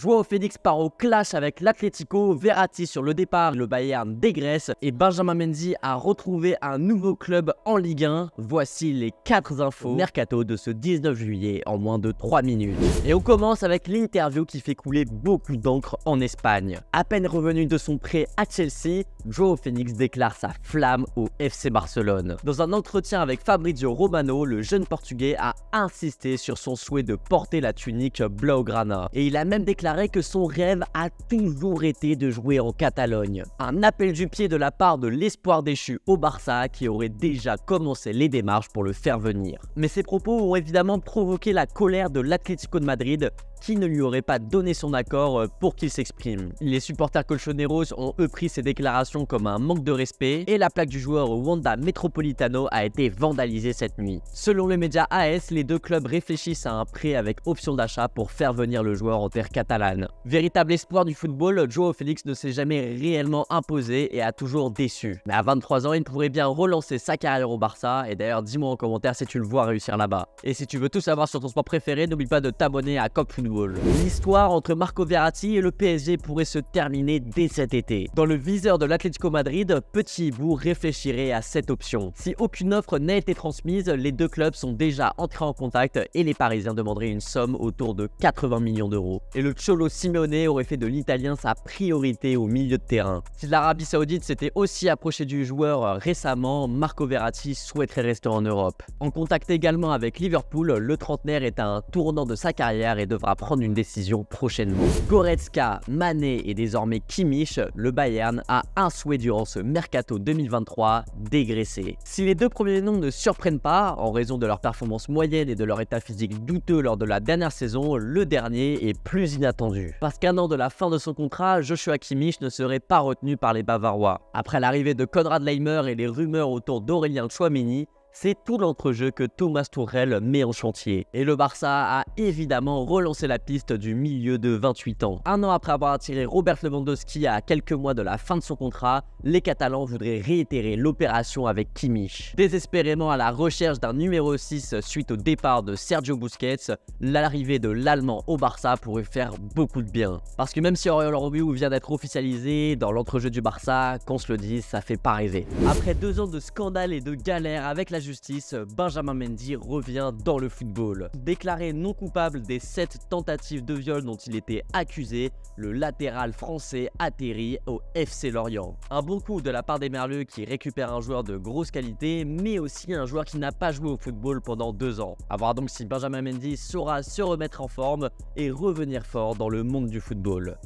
Joao Félix part au clash avec l'Atlético, Verratti sur le départ, le Bayern dégraisse et Benjamin Mendy a retrouvé un nouveau club en Ligue 1. Voici les 4 infos mercato de ce 19 juillet en moins de 3 minutes. Et on commence avec l'interview qui fait couler beaucoup d'encre en Espagne. À peine revenu de son prêt à Chelsea, Joao Félix déclare sa flamme au FC Barcelone. Dans un entretien avec Fabrizio Romano, le jeune portugais a insisté sur son souhait de porter la tunique blaugrana. Et il a même déclaré que son rêve a toujours été de jouer en Catalogne. Un appel du pied de la part de l'espoir déchu au Barça qui aurait déjà commencé les démarches pour le faire venir. Mais ces propos ont évidemment provoqué la colère de l'Atlético de Madrid qui ne lui aurait pas donné son accord pour qu'il s'exprime. Les supporters colchoneros ont eux pris ces déclarations comme un manque de respect et la plaque du joueur au Wanda Metropolitano a été vandalisée cette nuit. Selon le média AS, les deux clubs réfléchissent à un prêt avec option d'achat pour faire venir le joueur en terre catalane. Véritable espoir du football, Joao Félix ne s'est jamais réellement imposé et a toujours déçu. Mais à 23 ans, il pourrait bien relancer sa carrière au Barça et d'ailleurs dis-moi en commentaire si tu le vois réussir là-bas. Et si tu veux tout savoir sur ton sport préféré, n'oublie pas de t'abonner à Cop Football. L'histoire entre Marco Verratti et le PSG pourrait se terminer dès cet été. Dans le viseur de l'Atlético Madrid, Petit Hibou réfléchirait à cette option. Si aucune offre n'a été transmise, les deux clubs sont déjà entrés en contact et les Parisiens demanderaient une somme autour de 80 millions d'euros. Et le Cholo Simeone aurait fait de l'Italien sa priorité au milieu de terrain. Si l'Arabie Saoudite s'était aussi approchée du joueur récemment, Marco Verratti souhaiterait rester en Europe. En contact également avec Liverpool, le trentenaire est à un tournant de sa carrière et devra prendre une décision prochainement. Goretzka, Mané et désormais Kimmich, le Bayern a un souhait durant ce mercato 2023, dégraisser. Si les deux premiers noms ne surprennent pas, en raison de leur performance moyenne et de leur état physique douteux lors de la dernière saison, le dernier est plus inattendu. Parce qu'un an de la fin de son contrat, Joshua Kimmich ne serait pas retenu par les Bavarois. Après l'arrivée de Konrad Laimer et les rumeurs autour d'Aurélien Tchouaméni, c'est tout l'entrejeu que Thomas Tuchel met en chantier. Et le Barça a évidemment relancé la piste du milieu de 28 ans. Un an après avoir attiré Robert Lewandowski à quelques mois de la fin de son contrat, les Catalans voudraient réitérer l'opération avec Kimmich. Désespérément à la recherche d'un numéro 6 suite au départ de Sergio Busquets, l'arrivée de l'Allemand au Barça pourrait faire beaucoup de bien. Parce que même si Oriol Romeu vient d'être officialisé dans l'entrejeu du Barça, qu'on se le dise, ça fait pas rêver. Après 2 ans de scandale et de galère avec la justice, Benjamin Mendy revient dans le football. Déclaré non coupable des 7 tentatives de viol dont il était accusé, le latéral français atterrit au FC Lorient. Un bon coup de la part des Merleux qui récupèrent un joueur de grosse qualité, mais aussi un joueur qui n'a pas joué au football pendant 2 ans. À voir donc si Benjamin Mendy saura se remettre en forme et revenir fort dans le monde du football.